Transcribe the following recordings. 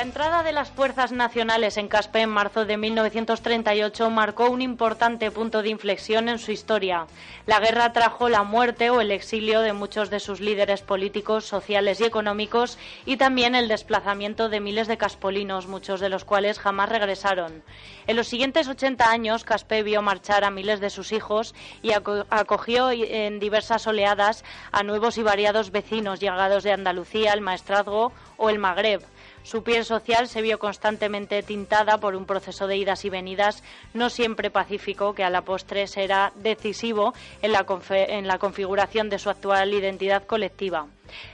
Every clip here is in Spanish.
La entrada de las fuerzas nacionales en Caspe en marzo de 1938 marcó un importante punto de inflexión en su historia. La guerra trajo la muerte o el exilio de muchos de sus líderes políticos, sociales y económicos, y también el desplazamiento de miles de caspolinos, muchos de los cuales jamás regresaron. En los siguientes 80 años, Caspe vio marchar a miles de sus hijos y acogió en diversas oleadas a nuevos y variados vecinos llegados de Andalucía, el Maestrazgo o el Magreb. Su piel social se vio constantemente tintada por un proceso de idas y venidas no siempre pacífico, que a la postre será decisivo en la configuración de su actual identidad colectiva.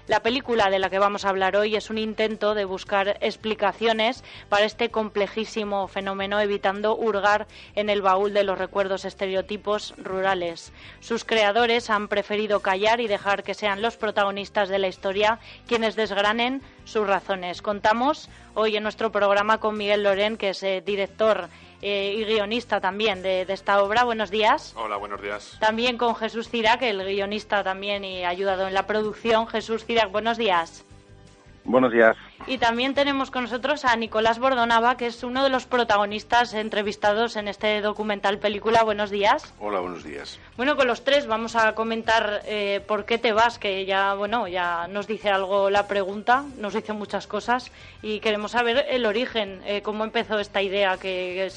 La película de la que vamos a hablar hoy es un intento de buscar explicaciones para este complejísimo fenómeno, evitando hurgar en el baúl de los recuerdos estereotipos rurales. Sus creadores han preferido callar y dejar que sean los protagonistas de la historia quienes desgranen sus razones. Contamos hoy en nuestro programa con Miguel Lorén, que es director y guionista también de esta obra. Buenos días. Hola, buenos días. También con Jesús Cirac, el guionista también y ayudado en la producción. Jesús Cirac, buenos días. Buenos días. Y también tenemos con nosotros a Nicolás Bordonaba, que es uno de los protagonistas entrevistados en este documental película. Buenos días. Hola, buenos días. Bueno, con los tres vamos a comentar por qué te vas, que ya nos dice algo la pregunta, nos dice muchas cosas y queremos saber el origen, cómo empezó esta idea que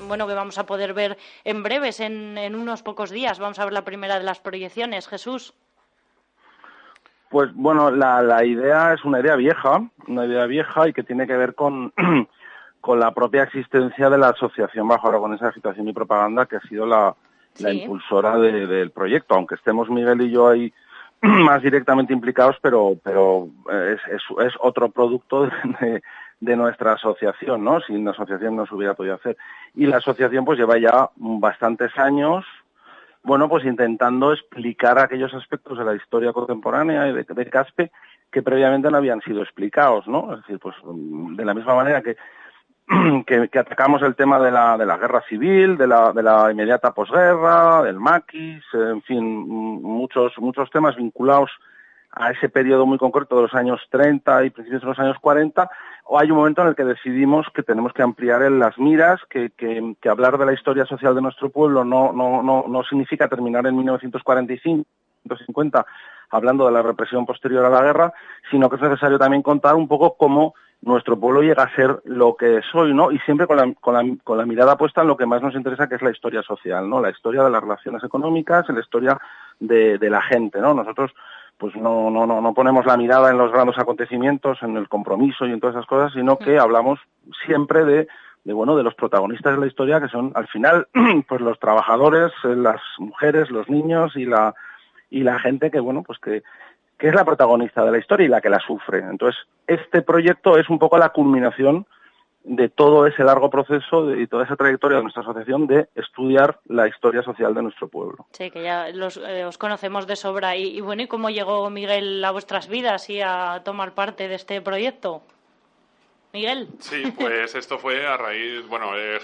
vamos a poder ver en breves, en unos pocos días. Vamos a ver la primera de las proyecciones. Jesús. Pues bueno, la idea es una idea vieja y que tiene que ver con la propia existencia de la Asociación Bajo Aragonesa de Agitación y Propaganda, que ha sido la impulsora del proyecto, aunque estemos Miguel y yo ahí más directamente implicados, pero es otro producto de nuestra asociación, ¿no? Sin la asociación no se hubiera podido hacer. Y la asociación pues lleva ya bastantes años, bueno, pues intentando explicar aquellos aspectos de la historia contemporánea y de Caspe que previamente no habían sido explicados, ¿no? Es decir, pues de la misma manera que atacamos el tema de la guerra civil, de la inmediata posguerra, del maquis, en fin, muchos temas vinculados a ese periodo muy concreto de los años 30 y principios de los años 40, o hay un momento en el que decidimos que tenemos que ampliar las miras, que hablar de la historia social de nuestro pueblo no significa terminar en 1945, 1950, hablando de la represión posterior a la guerra, sino que es necesario también contar un poco cómo nuestro pueblo llega a ser lo que es hoy, ¿no? Y siempre con la mirada puesta en lo que más nos interesa, que es la historia social, ¿no? La historia de las relaciones económicas, la historia de la gente, ¿no? Nosotros pues no ponemos la mirada en los grandes acontecimientos, en el compromiso y en todas esas cosas, sino que hablamos siempre de los protagonistas de la historia, que son al final pues los trabajadores, las mujeres, los niños y la gente que es la protagonista de la historia y la que la sufre. Entonces, este proyecto es un poco la culminación de todo ese largo proceso y toda esa trayectoria de nuestra asociación de estudiar la historia social de nuestro pueblo. Sí, que ya os conocemos de sobra. Y ¿cómo llegó Miguel a vuestras vidas y a tomar parte de este proyecto? Miguel. Sí, pues esto fue a raíz...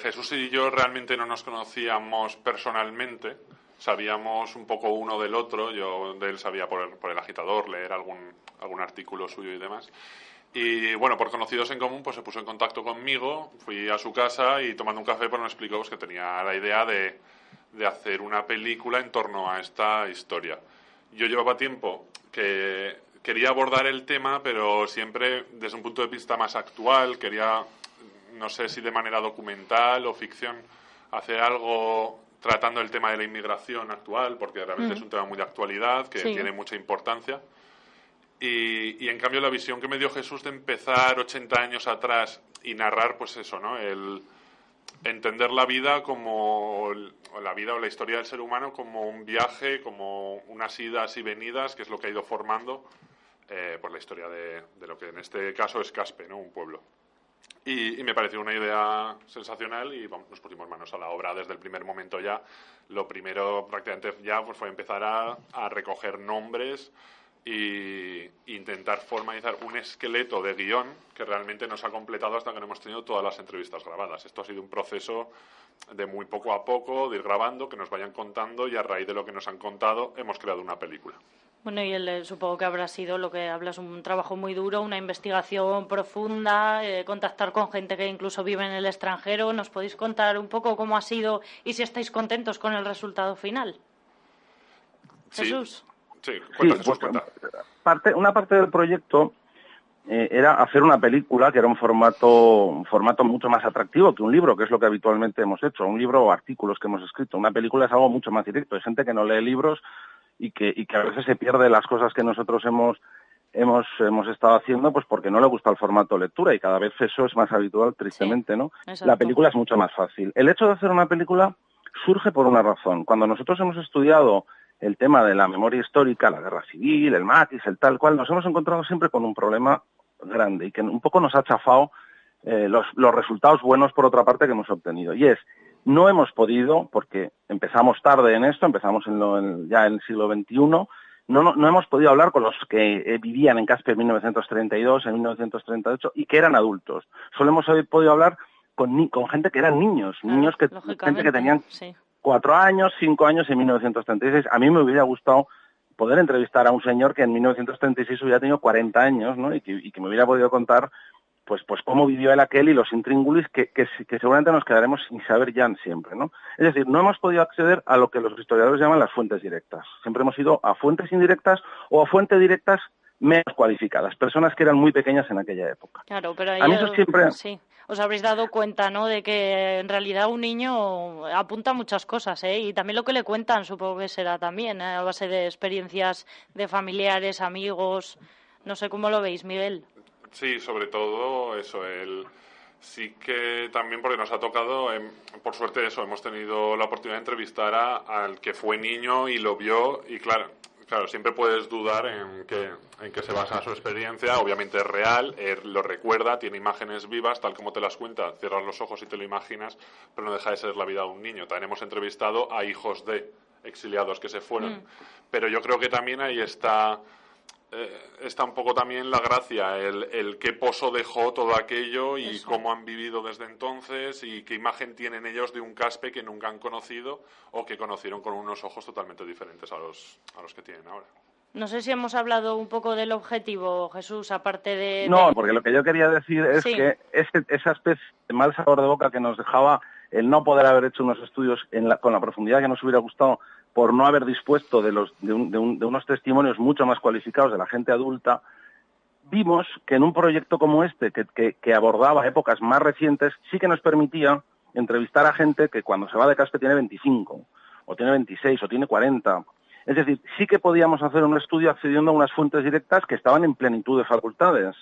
Jesús y yo realmente no nos conocíamos personalmente. Sabíamos un poco uno del otro. Yo de él sabía por el agitador, leer algún artículo suyo y demás. Y por conocidos en común, pues se puso en contacto conmigo, fui a su casa y tomando un café pues me explicó que tenía la idea de hacer una película en torno a esta historia. Yo llevaba tiempo que quería abordar el tema, pero siempre desde un punto de vista más actual, quería, no sé si de manera documental o ficción, hacer algo tratando el tema de la inmigración actual, porque realmente es un tema muy de actualidad, que tiene mucha importancia. Y en cambio la visión que me dio Jesús de empezar 80 años atrás y narrar pues eso, ¿no? El entender la vida o la historia del ser humano como un viaje, como unas idas y venidas, que es lo que ha ido formando pues la historia de lo que en este caso es Caspe, ¿no? Un pueblo. Y me pareció una idea sensacional y nos pusimos manos a la obra desde el primer momento ya. Lo primero prácticamente ya pues fue empezar a recoger nombres y intentar formalizar un esqueleto de guión que realmente nos ha completado hasta que no hemos tenido todas las entrevistas grabadas. Esto ha sido un proceso de muy poco a poco, de ir grabando, que nos vayan contando y a raíz de lo que nos han contado hemos creado una película. Bueno, y supongo que habrá sido lo que hablas, un trabajo muy duro, una investigación profunda, contactar con gente que incluso vive en el extranjero. ¿Nos podéis contar un poco cómo ha sido y si estáis contentos con el resultado final? Sí. Jesús. Sí, cuenta, Jesús, cuenta. Una parte del proyecto era hacer una película que era un formato mucho más atractivo que un libro, que es lo que habitualmente hemos hecho, un libro o artículos que hemos escrito. Una película es algo mucho más directo. Hay gente que no lee libros y que a veces se pierde las cosas que nosotros hemos estado haciendo, pues porque no le gusta el formato lectura, y cada vez eso es más habitual, tristemente, ¿no? Exacto. La película es mucho más fácil. El hecho de hacer una película surge por una razón. Cuando nosotros hemos estudiado el tema de la memoria histórica, la guerra civil, el maquis, el tal cual, nos hemos encontrado siempre con un problema grande y que un poco nos ha chafado los resultados buenos, por otra parte, que hemos obtenido. Y es, no hemos podido, porque empezamos tarde en esto, empezamos ya en el siglo XXI, no hemos podido hablar con los que vivían en Caspe en 1932, en 1938, y que eran adultos. Solo hemos podido hablar con gente que eran niños, gente que tenían 4 años, 5 años en 1936. A mí me hubiera gustado poder entrevistar a un señor que en 1936 hubiera tenido 40 años, ¿no? y que me hubiera podido contar pues cómo vivió él aquel y los intríngulis que seguramente nos quedaremos sin saber ya siempre, ¿no? Es decir, no hemos podido acceder a lo que los historiadores llaman las fuentes directas. Siempre hemos ido a fuentes indirectas o a fuentes directas menos cualificadas, personas que eran muy pequeñas en aquella época. Claro, pero a mí eso siempre... Sí, os habréis dado cuenta, ¿no?, de que en realidad un niño apunta muchas cosas, ¿eh? Y también lo que le cuentan supongo que será también, a base de experiencias de familiares, amigos. No sé cómo lo veis, Miguel. Sí, sobre todo eso, sí que también porque nos ha tocado, por suerte eso, hemos tenido la oportunidad de entrevistar al que fue niño y lo vio, y claro, siempre puedes dudar en qué se basa su experiencia. Obviamente es real, él lo recuerda, tiene imágenes vivas, tal como te las cuenta, cierras los ojos y te lo imaginas, pero no deja de ser la vida de un niño. También hemos entrevistado a hijos de exiliados que se fueron, pero yo creo que también ahí está un poco también la gracia, el qué pozo dejó todo aquello y cómo han vivido desde entonces y qué imagen tienen ellos de un Caspe que nunca han conocido o que conocieron con unos ojos totalmente diferentes a los que tienen ahora. No sé si hemos hablado un poco del objetivo, Jesús, aparte de... No, porque lo que yo quería decir es que esa especie de mal sabor de boca que nos dejaba el no poder haber hecho unos estudios con la profundidad que nos hubiera gustado, por no haber dispuesto de unos testimonios mucho más cualificados de la gente adulta, vimos que en un proyecto como este, que abordaba épocas más recientes, sí que nos permitía entrevistar a gente que cuando se va de Caspe tiene 25, o tiene 26, o tiene 40. Es decir, sí que podíamos hacer un estudio accediendo a unas fuentes directas que estaban en plenitud de facultades.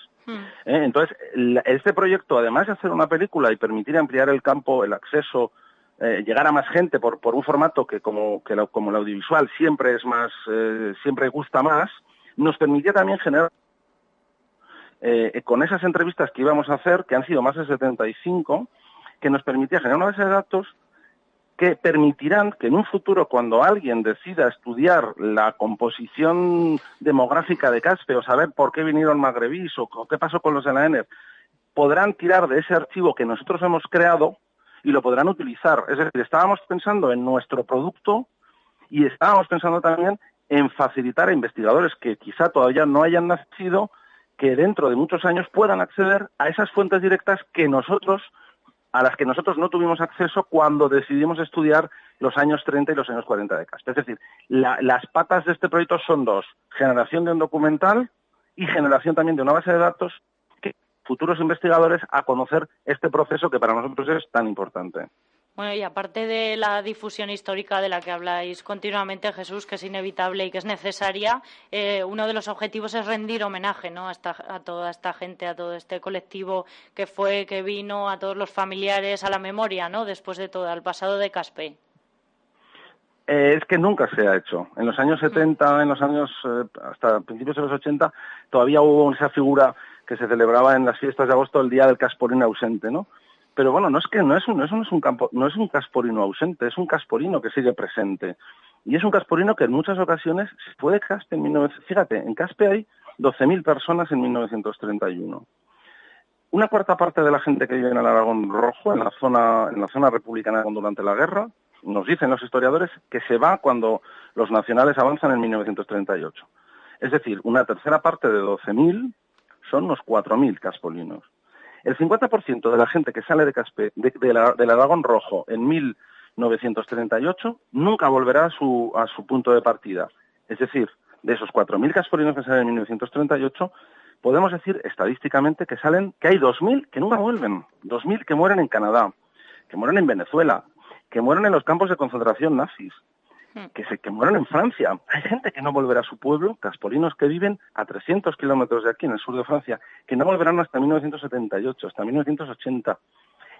Entonces, este proyecto, además de hacer una película y permitir ampliar el campo, el acceso, llegar a más gente por un formato que como el audiovisual siempre es más, siempre gusta más, nos permitía también generar con esas entrevistas que íbamos a hacer, que han sido más de 75, que nos permitía generar una base de datos que permitirán que en un futuro, cuando alguien decida estudiar la composición demográfica de Caspe o saber por qué vinieron magrebís o qué pasó con los de la ENER, podrán tirar de ese archivo que nosotros hemos creado y lo podrán utilizar. Es decir, estábamos pensando en nuestro producto y estábamos pensando también en facilitar a investigadores que quizá todavía no hayan nacido, que dentro de muchos años puedan acceder a esas fuentes directas a las que nosotros no tuvimos acceso cuando decidimos estudiar los años 30 y los años 40 de Caspe. Es decir, las patas de este proyecto son dos: generación de un documental y generación también de una base de datos que futuros investigadores a conocer este proceso que para nosotros es tan importante. Bueno, y aparte de la difusión histórica de la que habláis continuamente, Jesús, que es inevitable y que es necesaria, uno de los objetivos es rendir homenaje, ¿no?, a toda esta gente, a todo este colectivo que vino, a todos los familiares, a la memoria, ¿no?, después de todo, al pasado de Caspe. Es que nunca se ha hecho. En los años 70, hasta principios de los 80, todavía hubo esa figura que se celebraba en las fiestas de agosto, el Día del Casporino ausente, ¿no? Pero bueno, no es un casporino ausente, es un casporino que sigue presente. Y es un casporino que en muchas ocasiones se fue de Caspe en 1900. Fíjate, en Caspe hay 12.000 personas en 1931. Una cuarta parte de la gente que vive en el Aragón Rojo, en la zona republicana durante la guerra, nos dicen los historiadores que se va cuando los nacionales avanzan en 1938. Es decir, una tercera parte de 12.000 son unos 4.000 caspolinos. El 50% de la gente que sale de Caspe, del Aragón Rojo en 1938 nunca volverá a su punto de partida. Es decir, de esos 4.000 caspolinos que salen en 1938, podemos decir estadísticamente que hay 2.000 que nunca vuelven, 2.000 que mueren en Canadá, que mueren en Venezuela, que mueren en los campos de concentración nazis, que mueren en Francia. Hay gente que no volverá a su pueblo, caspolinos que viven a 300 kilómetros de aquí, en el sur de Francia, que no volverán hasta 1978, hasta 1980,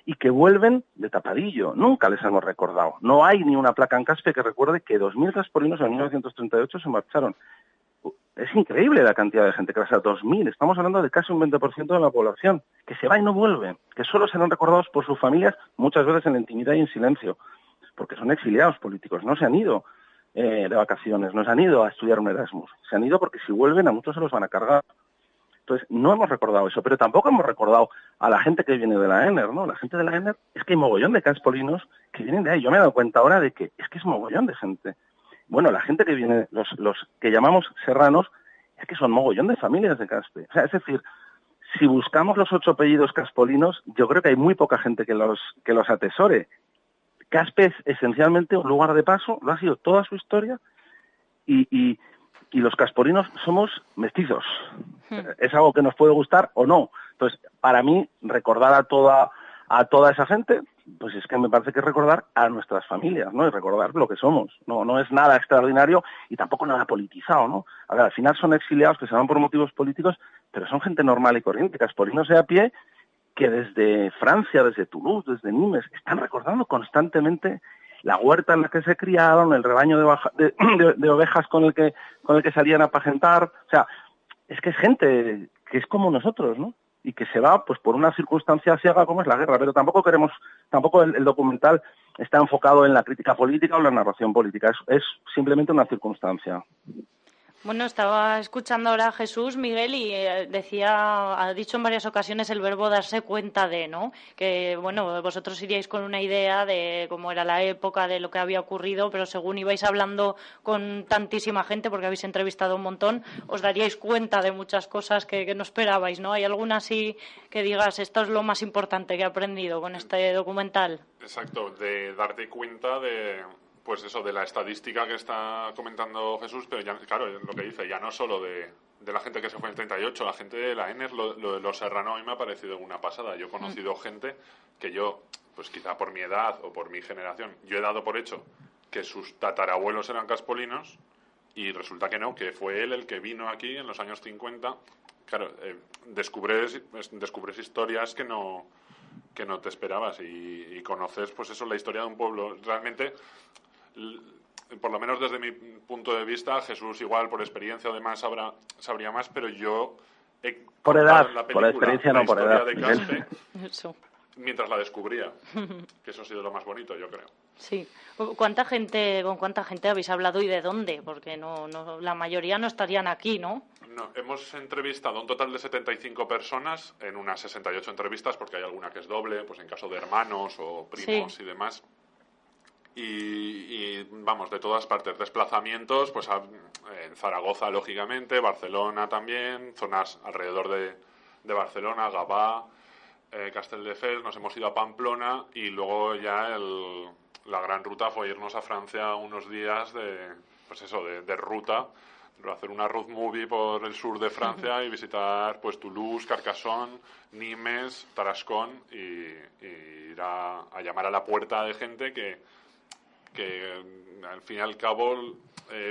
y que vuelven de tapadillo. Nunca les hemos recordado. No hay ni una placa en Caspe que recuerde que 2.000 caspolinos en 1938 se marcharon. Es increíble la cantidad de gente que va a ser 2.000. Estamos hablando de casi un 20% de la población que se va y no vuelve, que solo serán recordados por sus familias, muchas veces en la intimidad y en silencio, porque son exiliados políticos, no se han ido de vacaciones, no se han ido a estudiar un Erasmus, se han ido porque si vuelven a muchos se los van a cargar. Entonces, no hemos recordado eso, pero tampoco hemos recordado a la gente que viene de la ENER, ¿no? La gente de la ENER, es que hay mogollón de caspolinos que vienen de ahí. Yo me he dado cuenta ahora de que es mogollón de gente. Bueno, la gente que viene, los que llamamos serranos, es que son mogollón de familias de Caspe. O sea, es decir, si buscamos los 8 apellidos caspolinos, yo creo que hay muy poca gente que los atesore. Caspe es esencialmente un lugar de paso, lo ha sido toda su historia, y los caspolinos somos mestizos. Es algo que nos puede gustar o no. Entonces, para mí, recordar a toda esa gente, pues es que me parece que es recordar a nuestras familias, ¿no? Y recordar lo que somos. No es nada extraordinario y tampoco nada politizado, ¿no? A ver, al final son exiliados que se van por motivos políticos, pero son gente normal y corriente, caspolinos de a pie, que desde Francia, desde Toulouse, desde Nimes, están recordando constantemente la huerta en la que se criaron, el rebaño de ovejas con el que salían a apacentar. O sea, es que es gente que es como nosotros, ¿no? Y que se va pues por una circunstancia ciega como es la guerra, pero tampoco el documental está enfocado en la crítica política o la narración política, es simplemente una circunstancia. Bueno, estaba escuchando ahora a Jesús, Miguel, y ha dicho en varias ocasiones el verbo darse cuenta de, ¿no? Que, bueno, vosotros iríais con una idea de cómo era la época, de lo que había ocurrido, pero según ibais hablando con tantísima gente, porque habéis entrevistado un montón, os daríais cuenta de muchas cosas que no esperabais, ¿no? ¿Hay alguna así que digas, esto es lo más importante que he aprendido con este documental? Exacto, de darte cuenta de... Pues eso, de la estadística que está comentando Jesús, pero ya, claro, lo que dice, ya no solo de la gente que se fue en el 38, la gente de la ENER, lo de los serranos a mí me ha parecido una pasada. Yo he conocido gente que yo, pues quizá por mi edad o por mi generación, yo he dado por hecho que sus tatarabuelos eran caspolinos y resulta que no, que fue él el que vino aquí en los años 50. Claro, descubres historias que no te esperabas y conoces, pues eso, la historia de un pueblo. Realmente, por lo menos desde mi punto de vista, Jesús igual por experiencia o demás sabría más, pero yo he por edad, en la película, por experiencia no, por edad. de Caspe, eso. Mientras la descubría, que eso ha sido lo más bonito, yo creo. Sí. ¿Con cuánta gente habéis hablado y de dónde? Porque no, la mayoría no estarían aquí, ¿no? No, hemos entrevistado un total de 75 personas en unas 68 entrevistas, porque hay alguna que es doble, pues en caso de hermanos o primos y demás. Y vamos, de todas partes, desplazamientos, pues en Zaragoza, lógicamente, Barcelona también, zonas alrededor de Barcelona, Gavà, Castelldefels, nos hemos ido a Pamplona y luego ya la gran ruta fue irnos a Francia unos días de ruta, hacer una road movie por el sur de Francia y visitar pues Toulouse, Carcassonne, Nimes, Tarascón y ir a llamar a la puerta de gente que al fin y al cabo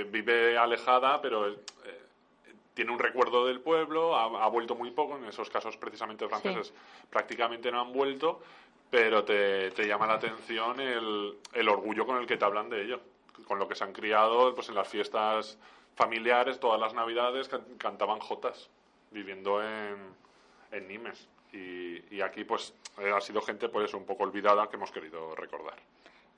vive alejada, pero tiene un recuerdo del pueblo, ha vuelto muy poco, en esos casos precisamente franceses prácticamente no han vuelto, pero te llama la atención el orgullo con el que te hablan de ello, con lo que se han criado pues en las fiestas familiares, todas las navidades cantaban jotas, viviendo en Nimes. Y aquí pues ha sido gente pues un poco olvidada que hemos querido recordar.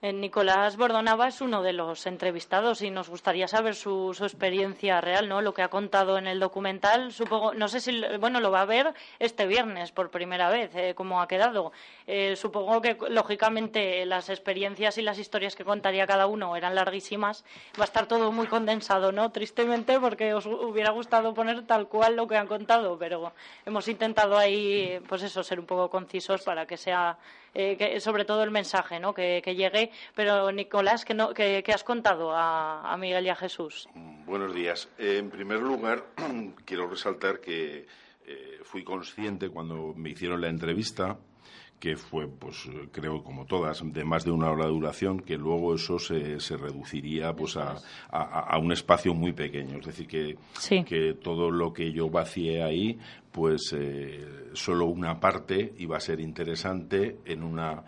Nicolás Bordonaba es uno de los entrevistados y nos gustaría saber su experiencia real, ¿no? Lo que ha contado en el documental, supongo, no sé si, bueno, lo va a ver este viernes por primera vez, cómo ha quedado. Supongo que, lógicamente, las experiencias y las historias que contaría cada uno eran larguísimas. Va a estar todo muy condensado, ¿no? Tristemente, porque os hubiera gustado poner tal cual lo que han contado, pero hemos intentado ahí, pues eso, ser un poco concisos para que sea, sobre todo el mensaje, ¿no? Que llegue. Pero, Nicolás, ¿qué has contado a Miguel y a Jesús? Buenos días. En primer lugar, quiero resaltar que fui consciente cuando me hicieron la entrevista, que fue, pues creo, como todas, de más de 1 hora de duración, que luego eso se reduciría pues a un espacio muy pequeño. Es decir, que todo lo que yo vacié ahí, pues solo una parte iba a ser interesante en una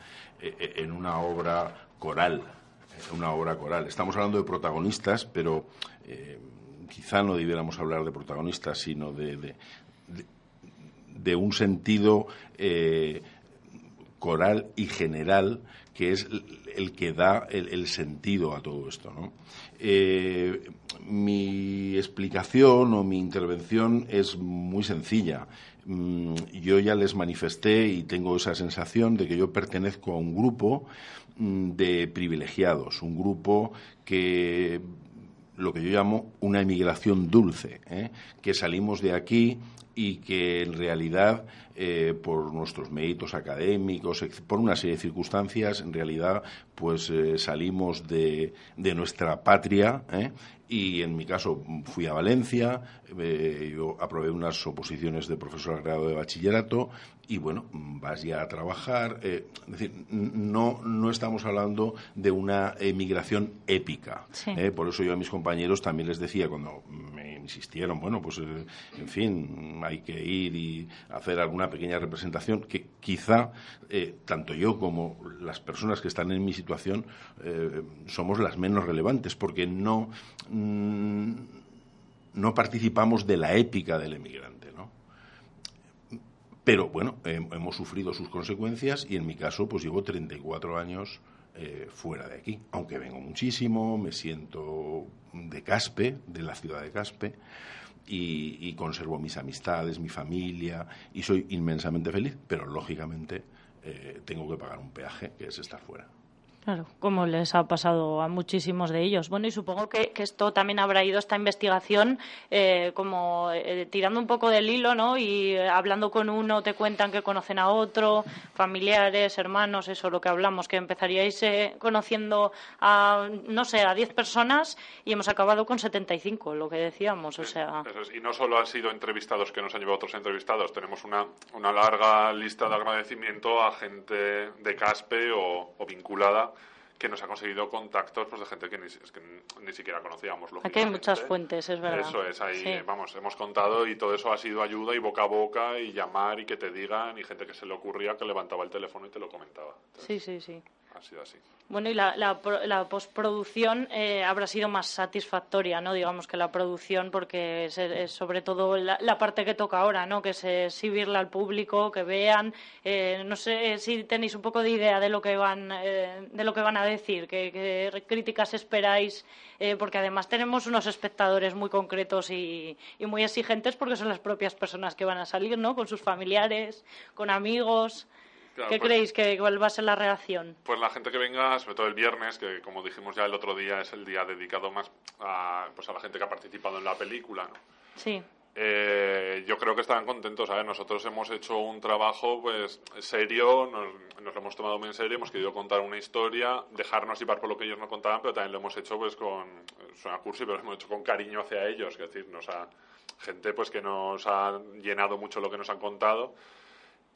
obra coral. Estamos hablando de protagonistas, pero quizá no debiéramos hablar de protagonistas, sino de un sentido coral y general, que es el que da el sentido a todo esto, ¿no? Mi explicación o mi intervención es muy sencilla. Yo ya les manifesté y tengo esa sensación de que yo pertenezco a un grupo de privilegiados, un grupo que lo que yo llamo una emigración dulce, que salimos de aquí y que en realidad por nuestros méritos académicos, por una serie de circunstancias, en realidad pues salimos de nuestra patria, y en mi caso fui a Valencia, yo aprobé unas oposiciones de profesor grado de bachillerato y bueno, vas ya a trabajar, es decir, no estamos hablando de una emigración épica, sí. Por eso yo a mis compañeros también les decía cuando me insistieron, bueno, pues en fin, hay que ir y hacer alguna pequeña representación, que quizá tanto yo como las personas que están en mi situación somos las menos relevantes, porque no participamos de la épica del emigrante, ¿no? Pero bueno, hemos sufrido sus consecuencias y en mi caso pues llevo 34 años fuera de aquí, aunque vengo muchísimo, me siento de Caspe, de la ciudad de Caspe, y conservo mis amistades, mi familia, y soy inmensamente feliz, pero lógicamente tengo que pagar un peaje, que es estar fuera. Claro, como les ha pasado a muchísimos de ellos. Bueno, y supongo que esto también habrá ido, esta investigación, como tirando un poco del hilo, ¿no? Y hablando con uno, te cuentan que conocen a otro, familiares, hermanos, eso, lo que hablamos, que empezaríais conociendo a, no sé, a 10 personas y hemos acabado con 75, lo que decíamos, o sea... Eso es. Y no solo han sido entrevistados que nos han llevado otros entrevistados, tenemos una larga lista de agradecimiento a gente de Caspe o vinculada, que nos ha conseguido contactos pues de gente que ni siquiera conocíamos. Aquí hay muchas fuentes, es verdad. Eso es, ahí sí. Vamos, hemos contado y todo eso ha sido ayuda y boca a boca y llamar y que te digan y gente que se le ocurría que levantaba el teléfono y te lo comentaba. Entonces, Sí. Ha sido así. Bueno, y la postproducción habrá sido más satisfactoria, ¿no? Digamos que la producción, porque es sobre todo la parte que toca ahora, ¿no? Que es exhibirla al público, que vean. No sé si tenéis un poco de idea de lo que van a decir, qué críticas esperáis, porque además tenemos unos espectadores muy concretos y muy exigentes, porque son las propias personas que van a salir, ¿no? Con sus familiares, con amigos. Claro, ¿Qué creéis que cuál va a ser la reacción? Pues la gente que venga, sobre todo el viernes, que como dijimos ya el otro día, es el día dedicado más a la gente que ha participado en la película, ¿no? Sí. Yo creo que estarán contentos, ¿sabes? Nosotros hemos hecho un trabajo pues serio, nos lo hemos tomado muy en serio, hemos querido contar una historia, dejarnos llevar por lo que ellos nos contaban, pero también lo hemos hecho pues suena cursi, pero lo hemos hecho con cariño hacia ellos, es decir, gente pues que nos ha llenado mucho lo que nos han contado.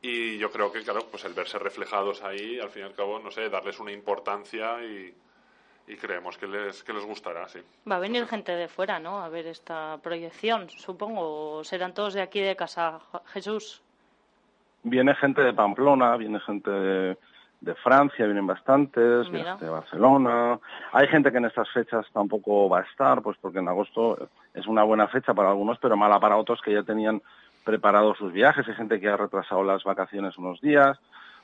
Y yo creo que, claro, pues el verse reflejados ahí, al fin y al cabo, no sé, darles una importancia y creemos que les gustará, sí. Va a venir gente de fuera, ¿no?, a ver esta proyección, supongo, o serán todos de aquí de casa. Jesús. Viene gente de Pamplona, viene gente de Francia, vienen bastantes, viene gente de Barcelona. Hay gente que en estas fechas tampoco va a estar, pues porque en agosto es una buena fecha para algunos, pero mala para otros que ya tenían preparados sus viajes. Hay gente que ha retrasado las vacaciones unos días.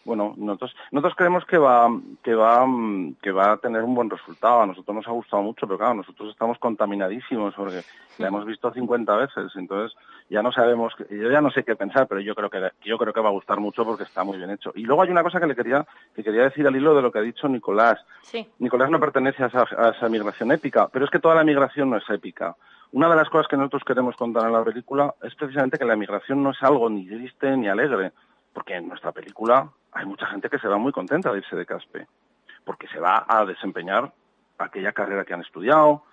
Bueno, nosotros creemos que va a tener un buen resultado. A nosotros nos ha gustado mucho, pero claro, nosotros estamos contaminadísimos porque la hemos visto 50 veces, entonces ya no sabemos, yo ya no sé qué pensar, pero yo creo que va a gustar mucho porque está muy bien hecho. Y luego hay una cosa que quería decir al hilo de lo que ha dicho Nicolás. Sí. Nicolás no pertenece a esa migración épica, pero es que toda la migración no es épica. Una de las cosas que nosotros queremos contar en la película es precisamente que la migración no es algo ni triste ni alegre, porque en nuestra película hay mucha gente que se va muy contenta de irse de Caspe, porque se va a desempeñar aquella carrera que han estudiado,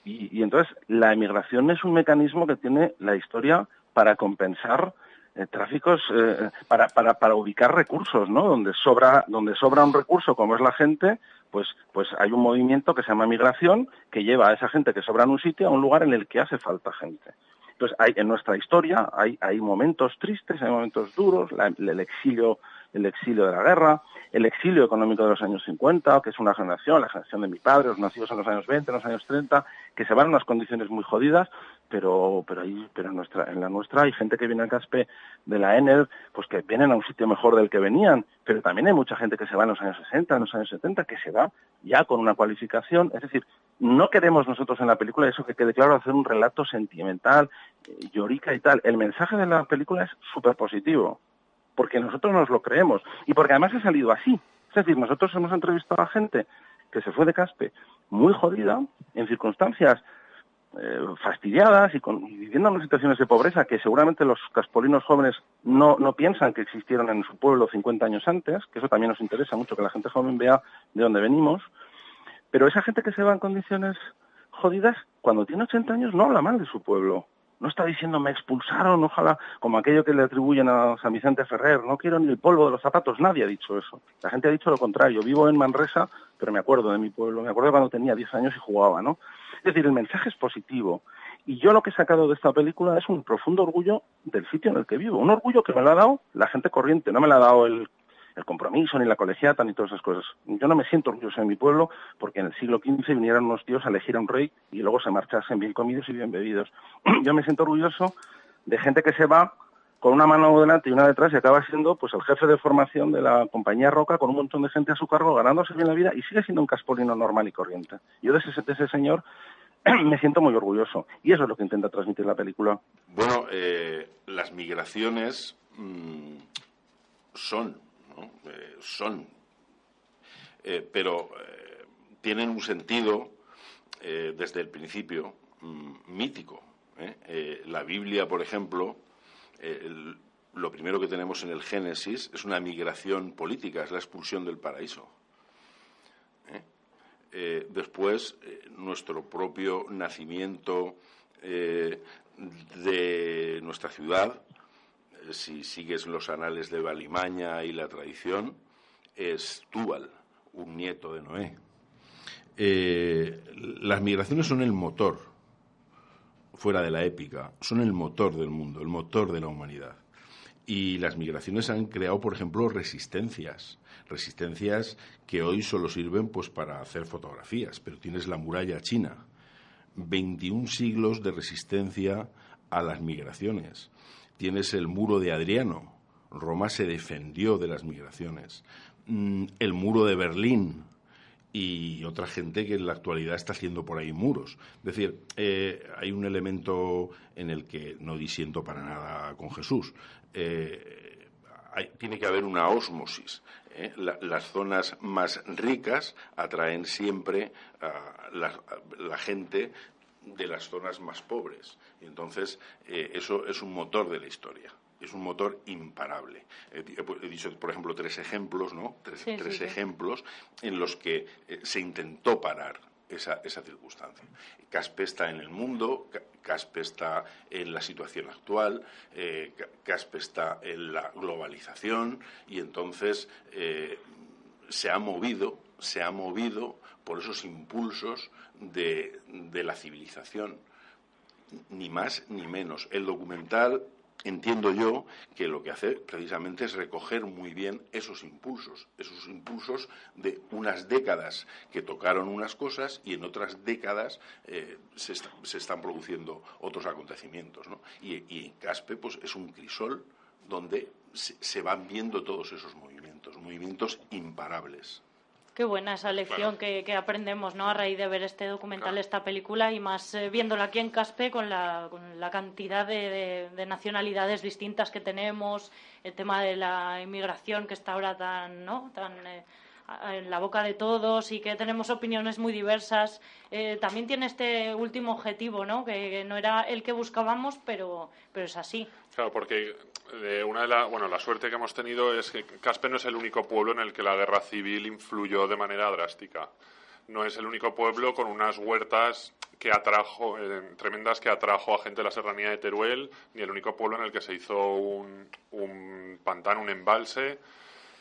y entonces la emigración es un mecanismo que tiene la historia para compensar tráficos, para ubicar recursos, ¿no? Donde sobra un recurso como es la gente, pues hay un movimiento que se llama migración que lleva a esa gente que sobra en un sitio a un lugar en el que hace falta gente. Entonces, en nuestra historia hay momentos tristes, hay momentos duros, el exilio de la guerra, el exilio económico de los años 50, que es una generación, la generación de mi padre, los nacidos en los años 20, en los años 30, que se van en unas condiciones muy jodidas, pero en la nuestra hay gente que viene al Caspe de la Enel, pues que vienen a un sitio mejor del que venían, pero también hay mucha gente que se va en los años 60, en los años 70, que se va ya con una cualificación, es decir, no queremos nosotros en la película, eso que quede claro, hacer un relato sentimental, llorica y tal. El mensaje de la película es súper positivo, porque nosotros nos lo creemos y porque además ha salido así. Es decir, nosotros hemos entrevistado a gente que se fue de Caspe muy jodida, en circunstancias fastidiadas y viviendo en situaciones de pobreza que seguramente los caspolinos jóvenes no piensan que existieron en su pueblo 50 años antes, que eso también nos interesa mucho, que la gente joven vea de dónde venimos. Pero esa gente que se va en condiciones jodidas, cuando tiene 80 años no habla mal de su pueblo. No está diciendo me expulsaron, ojalá, como aquello que le atribuyen a San Vicente Ferrer, no quiero ni el polvo de los zapatos, nadie ha dicho eso. La gente ha dicho lo contrario. Vivo en Manresa, pero me acuerdo de mi pueblo, me acuerdo cuando tenía 10 años y jugaba, ¿no? Es decir, el mensaje es positivo. Y yo lo que he sacado de esta película es un profundo orgullo del sitio en el que vivo. Un orgullo que me lo ha dado la gente corriente, no me lo ha dado el compromiso, ni la colegiata, ni todas esas cosas. Yo no me siento orgulloso de mi pueblo porque en el siglo XV vinieran unos tíos a elegir a un rey y luego se marchasen bien comidos y bien bebidos. Yo me siento orgulloso de gente que se va con una mano delante y una detrás y acaba siendo pues el jefe de formación de la compañía Roca con un montón de gente a su cargo, ganándose bien la vida y sigue siendo un caspolino normal y corriente. Yo de ese señor me siento muy orgulloso y eso es lo que intenta transmitir la película. Bueno, las migraciones pero tienen un sentido desde el principio mítico. La Biblia, por ejemplo, lo primero que tenemos en el Génesis es una migración política, es la expulsión del paraíso. Después, nuestro propio nacimiento de nuestra ciudad, si sigues los anales de Valimaña y la tradición, es Túbal, un nieto de Noé. Las migraciones son el motor, fuera de la épica, son el motor del mundo, el motor de la humanidad. Y las migraciones han creado, por ejemplo, resistencias que hoy solo sirven pues para hacer fotografías, pero tienes la muralla china, 21 siglos de resistencia a las migraciones. Tienes el muro de Adriano, Roma se defendió de las migraciones. El muro de Berlín y otra gente que en la actualidad está haciendo por ahí muros. Es decir, hay un elemento en el que no disiento para nada con Jesús. Tiene que haber una ósmosis. Las zonas más ricas atraen siempre a la gente de las zonas más pobres. Y entonces, eso es un motor de la historia. Es un motor imparable. He dicho, por ejemplo, tres ejemplos, ¿no? Tres ejemplos en los que se intentó parar esa circunstancia. Caspe está en el mundo, Caspe está en la situación actual, Caspe está en la globalización y entonces se ha movido por esos impulsos de la civilización, ni más ni menos. El documental, entiendo yo, que lo que hace precisamente es recoger muy bien esos impulsos de unas décadas que tocaron unas cosas y en otras décadas se están produciendo otros acontecimientos, ¿no? Y Caspe pues, es un crisol donde se van viendo todos esos movimientos. movimientos imparables. Qué buena esa lección que aprendemos, ¿no? A raíz de ver este documental, esta película, y más viéndola aquí en Caspe con la cantidad de nacionalidades distintas que tenemos, el tema de la inmigración que está ahora tan en la boca de todos y que tenemos opiniones muy diversas. También tiene este último objetivo, ¿no? Que no era el que buscábamos, pero es así. Claro, porque la suerte que hemos tenido es que Caspe no es el único pueblo en el que la guerra civil influyó de manera drástica. No es el único pueblo con unas huertas que atrajo tremendas que atrajo a gente de la serranía de Teruel, ni el único pueblo en el que se hizo un pantano, un embalse,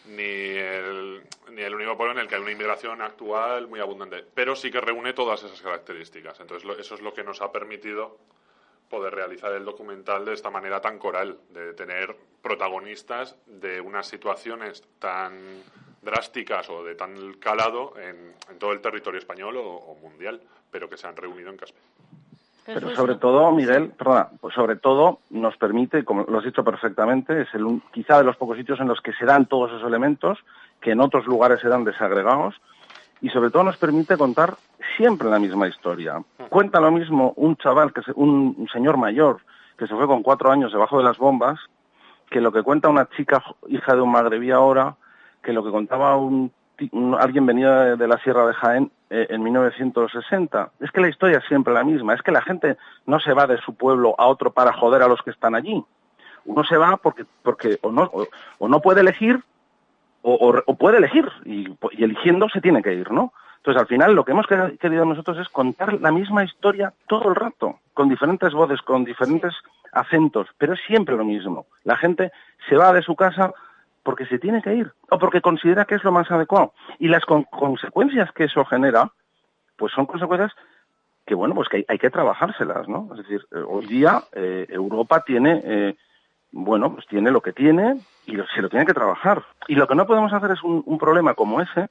ni el único pueblo en el que hay una inmigración actual muy abundante. Pero sí que reúne todas esas características. Entonces eso es lo que nos ha permitido poder realizar el documental de esta manera tan coral, de tener protagonistas de unas situaciones tan drásticas o de tan calado en todo el territorio español o mundial, pero que se han reunido en Caspe. Pero sobre todo, Miguel, pues sobre todo nos permite, como lo has dicho perfectamente, es quizá de los pocos sitios en los que se dan todos esos elementos, que en otros lugares se dan desagregados, y sobre todo nos permite contar siempre la misma historia. Cuenta lo mismo un chaval, un señor mayor, que se fue con 4 años debajo de las bombas, que lo que cuenta una chica hija de un magrebí ahora, que lo que contaba alguien venido de la Sierra de Jaén en 1960. Es que la historia es siempre la misma. Es que la gente no se va de su pueblo a otro para joder a los que están allí. Uno se va porque o no puede elegir o puede elegir y eligiendo se tiene que ir, ¿no? Entonces, al final, lo que hemos querido nosotros es contar la misma historia todo el rato, con diferentes voces, con diferentes acentos, pero es siempre lo mismo. La gente se va de su casa porque se tiene que ir, o porque considera que es lo más adecuado. Y las consecuencias que eso genera, pues son consecuencias que, bueno, pues que hay que trabajárselas, ¿no? Es decir, hoy día Europa tiene, pues tiene lo que tiene y se lo tiene que trabajar. Y lo que no podemos hacer es un problema como ese,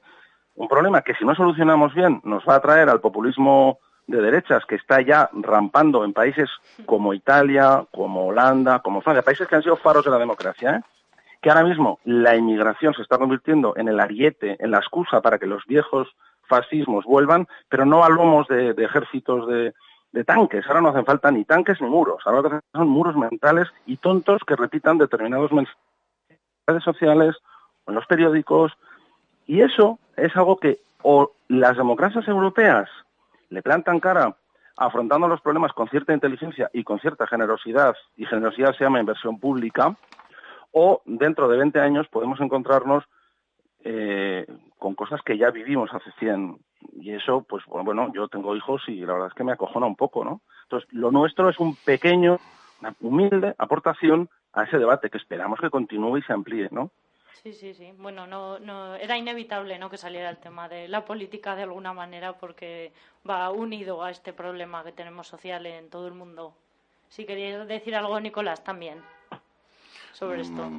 un problema que si no solucionamos bien nos va a traer al populismo de derechas que está ya rampando en países como Italia, como Holanda, como Francia, países que han sido faros de la democracia, que ahora mismo la inmigración se está convirtiendo en el ariete, en la excusa para que los viejos fascismos vuelvan, pero no a lomos de ejércitos de tanques. Ahora no hacen falta ni tanques ni muros, ahora lo que hacen son muros mentales y tontos que repitan determinados mensajes en redes sociales o en los periódicos, y eso es algo que o las democracias europeas le plantan cara afrontando los problemas con cierta inteligencia y con cierta generosidad, y generosidad se llama inversión pública, o dentro de 20 años podemos encontrarnos con cosas que ya vivimos hace 100. Y eso, pues bueno, yo tengo hijos y la verdad es que me acojona un poco, ¿no? Entonces, lo nuestro es una humilde aportación a ese debate que esperamos que continúe y se amplíe, ¿no? Sí. Bueno, no era inevitable, ¿no?, que saliera el tema de la política de alguna manera, porque va unido a este problema que tenemos social en todo el mundo. Si querías decir algo, Nicolás, también sobre esto.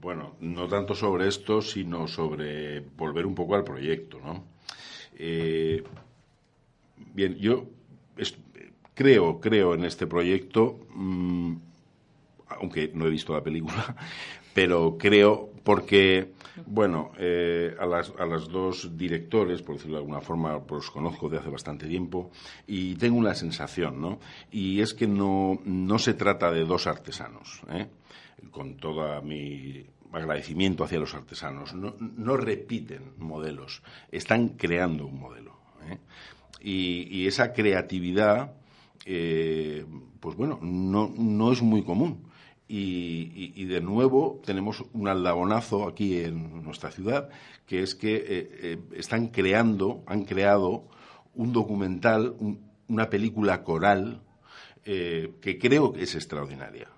Bueno, no tanto sobre esto, sino sobre volver un poco al proyecto, ¿no? Bien, yo creo en este proyecto, aunque no he visto la película, pero creo porque, bueno, a las dos directores, por decirlo de alguna forma, pues conozco de hace bastante tiempo y tengo una sensación, ¿no? Y es que no se trata de dos artesanos, con todo mi agradecimiento hacia los artesanos. No repiten modelos, están creando un modelo, y esa creatividad, pues bueno, no es muy común. Y de nuevo tenemos un aldabonazo aquí en nuestra ciudad, que es que han creado un documental, una película coral, que creo que es extraordinaria.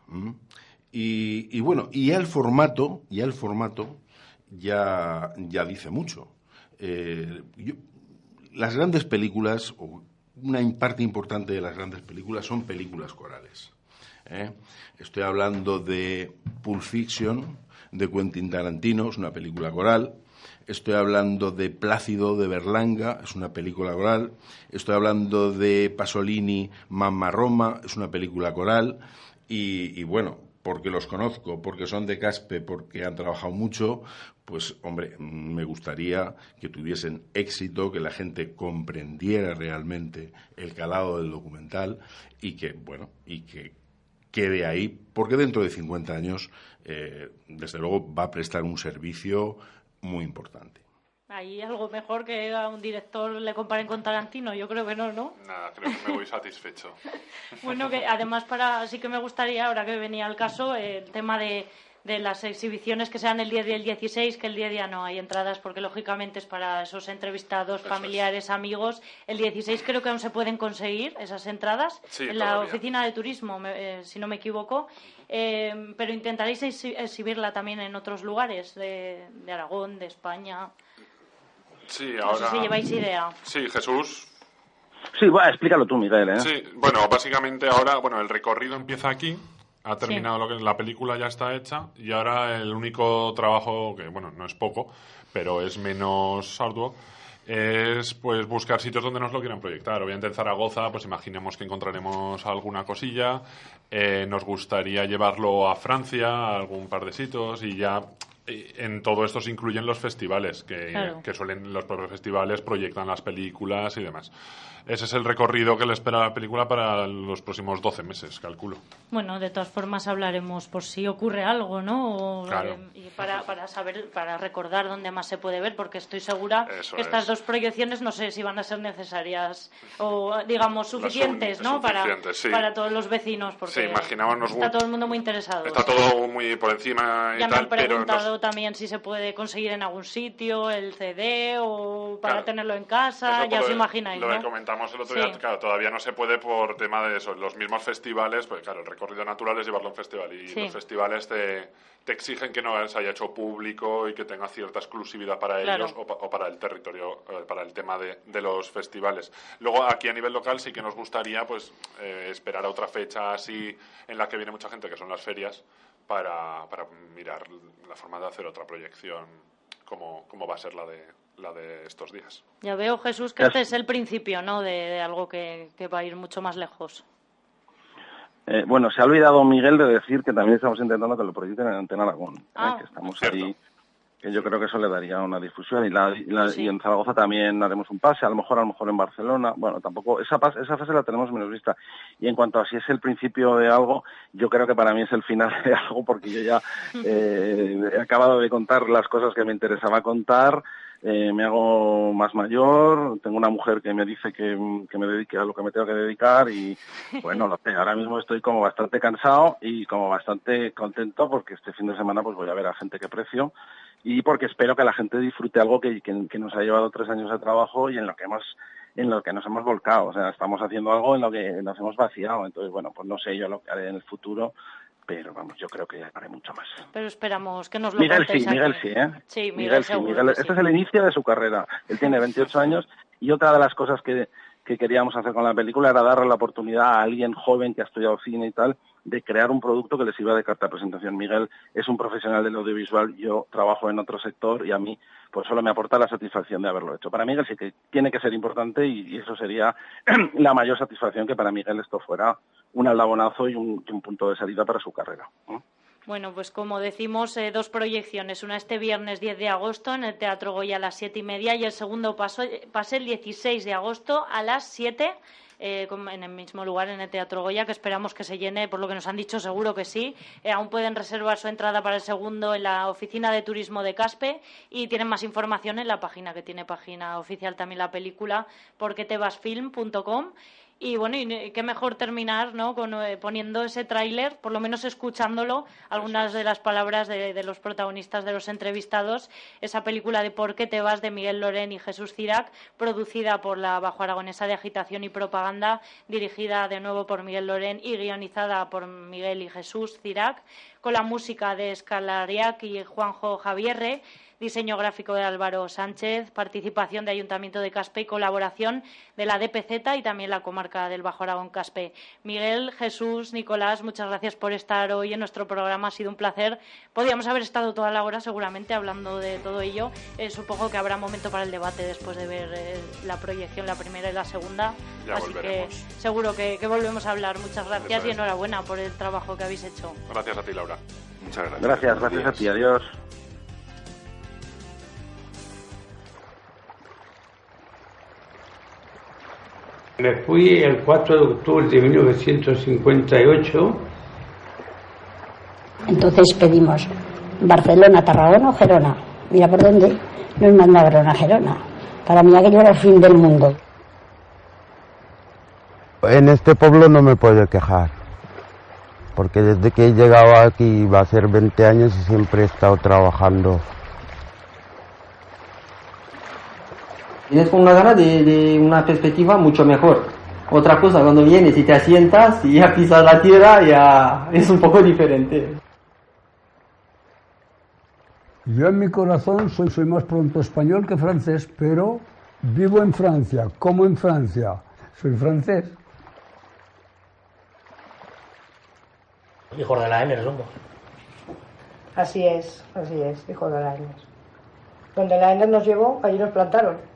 Y bueno, y ya el formato ya dice mucho. Las grandes películas, o una parte importante de las grandes películas, son películas corales. Estoy hablando de Pulp Fiction, de Quentin Tarantino, es una película coral. Estoy hablando de Plácido, de Berlanga, es una película coral. Estoy hablando de Pasolini, Mamma Roma, es una película coral. Y bueno, porque los conozco, porque son de Caspe, porque han trabajado mucho, pues, hombre, me gustaría que tuviesen éxito, que la gente comprendiera realmente el calado del documental y que, bueno, y que quede ahí, porque dentro de 50 años, desde luego, va a prestar un servicio muy importante. ¿Hay algo mejor que a un director le comparen con Tarantino? Yo creo que no, ¿no? Nada, creo que me voy satisfecho. Bueno, que además sí que me gustaría, ahora que venía al caso, el tema de las exhibiciones que sean el 10 y el 16, que el 10 ya no hay entradas, porque lógicamente es para esos entrevistados, familiares, amigos. El 16 creo que aún se pueden conseguir esas entradas en la oficina de turismo, si no me equivoco. Pero intentaréis exhibirla también en otros lugares de Aragón, de España. Sí, ahora... No sé si lleváis idea. Sí, Jesús. Sí, bueno, explícalo tú, Miguel, ¿eh? Sí, bueno, básicamente ahora, el recorrido empieza aquí, ha terminado lo que la película ya está hecha y ahora el único trabajo, que no es poco, pero es menos arduo, es pues buscar sitios donde nos lo quieran proyectar. Obviamente en Zaragoza, pues imaginemos que encontraremos alguna cosilla, nos gustaría llevarlo a Francia, a algún par de sitios y ya... En todo esto se incluyen los festivales, que suelen, los propios festivales proyectan las películas y demás. Ese es el recorrido que le espera a la película para los próximos 12 meses, calculo. Bueno, de todas formas hablaremos por si ocurre algo, ¿no? Claro. Y para saber, para recordar dónde más se puede ver, porque estoy segura que estas dos proyecciones no sé si van a ser necesarias o, digamos, suficientes, ¿no? Sí. Para todos los vecinos, porque sí, imaginábamos está todo el mundo muy interesado. Está todo muy por encima y ya tal, me han preguntado pero también si se puede conseguir en algún sitio el CD o para tenerlo en casa, ya os imagináis, lo ¿no? que comentamos el otro día, claro, todavía no se puede por tema de eso. Los mismos festivales, pues claro, el recorrido natural es llevarlo a un festival y los festivales te exigen que no se haya hecho público y que tenga cierta exclusividad para ellos o para el territorio, para el tema de los festivales. Luego, aquí a nivel local sí que nos gustaría pues esperar a otra fecha así en la que viene mucha gente, que son las ferias, para mirar la forma de hacer otra proyección como va a ser la de estos días. Ya veo, Jesús, que este es el principio, ¿no? De algo que va a ir mucho más lejos. Bueno, se ha olvidado Miguel de decir que también estamos intentando que lo proyecten en Antena Aragón, que estamos ahí, que yo creo que eso le daría una difusión y en Zaragoza también haremos un pase, a lo mejor en Barcelona, bueno, tampoco, esa fase la tenemos menos vista. Y en cuanto a si es el principio de algo, yo creo que para mí es el final de algo, porque yo ya he acabado de contar las cosas que me interesaba contar. Me hago más mayor, tengo una mujer que me dice que me dedique a lo que me tengo que dedicar y, bueno, lo sé, ahora mismo estoy como bastante cansado y como bastante contento porque este fin de semana pues voy a ver a gente que aprecio y porque espero que la gente disfrute algo que nos ha llevado 3 años de trabajo y en lo que nos hemos volcado. O sea, estamos haciendo algo en lo que nos hemos vaciado. Entonces, bueno, pues no sé yo lo que haré en el futuro, pero vamos, yo creo que haré mucho más. Pero esperamos que nos lo contéis aquí. Miguel sí, ¿eh? Sí, Miguel seguro. Este es el inicio de su carrera. Él tiene 28 años y otra de las cosas que queríamos hacer con la película era darle la oportunidad a alguien joven que ha estudiado cine y tal, de crear un producto que les iba de carta de presentación. Miguel es un profesional del audiovisual, yo trabajo en otro sector y a mí pues solo me aporta la satisfacción de haberlo hecho. Para Miguel sí que tiene que ser importante y eso sería la mayor satisfacción, que para Miguel esto fuera un aldabonazo y un punto de salida para su carrera. Bueno, pues como decimos, 2 proyecciones. Una este viernes 10 de agosto en el Teatro Goya a las 7:30 y el segundo pase el 16 de agosto a las 7 en el mismo lugar, en el Teatro Goya, que esperamos que se llene, por lo que nos han dicho, seguro que sí. Aún pueden reservar su entrada para el segundo en la oficina de turismo de Caspe y tienen más información en la página, que tiene página oficial también la película, porquetevasfilm.com. Y bueno, y qué mejor terminar, ¿no?, con poniendo ese tráiler, por lo menos escuchándolo, algunas de las palabras de los protagonistas, de los entrevistados. Esa película de ¿Por qué te vas?, de Miguel Loren y Jesús Cirac, producida por la Bajo Aragonesa de Agitación y Propaganda, dirigida de nuevo por Miguel Loren y guionizada por Miguel y Jesús Cirac, con la música de Escalariac y Juanjo Javierre, diseño gráfico de Álvaro Sánchez, participación de Ayuntamiento de Caspe y colaboración de la DPZ y también la comarca del Bajo Aragón Caspe. Miguel, Jesús, Nicolás, muchas gracias por estar hoy en nuestro programa, ha sido un placer. Podríamos haber estado toda la hora seguramente hablando de todo ello. Supongo que habrá momento para el debate después de ver la proyección, la primera y la segunda. Ya así volveremos. que seguro que volvemos a hablar. Muchas gracias y enhorabuena por el trabajo que habéis hecho. Gracias a ti, Laura. Muchas gracias. Gracias a ti, adiós. Me fui el 4 de octubre de 1958. Entonces pedimos Barcelona, Tarragona o Gerona. Mira por dónde nos mandaron a Gerona. Para mí aquello era el fin del mundo. En este pueblo no me puedo quejar, porque desde que he llegado aquí va a ser 20 años y siempre he estado trabajando. Tienes con una gana de una perspectiva mucho mejor. Otra cosa, cuando vienes y te asientas y ya pisas la tierra, ya es un poco diferente. Yo en mi corazón soy más pronto español que francés, pero vivo en Francia, como en Francia. Soy francés. Hijos de la ENER somos. Así es, hijos de la ENER. Donde la ENER nos llevó, allí nos plantaron.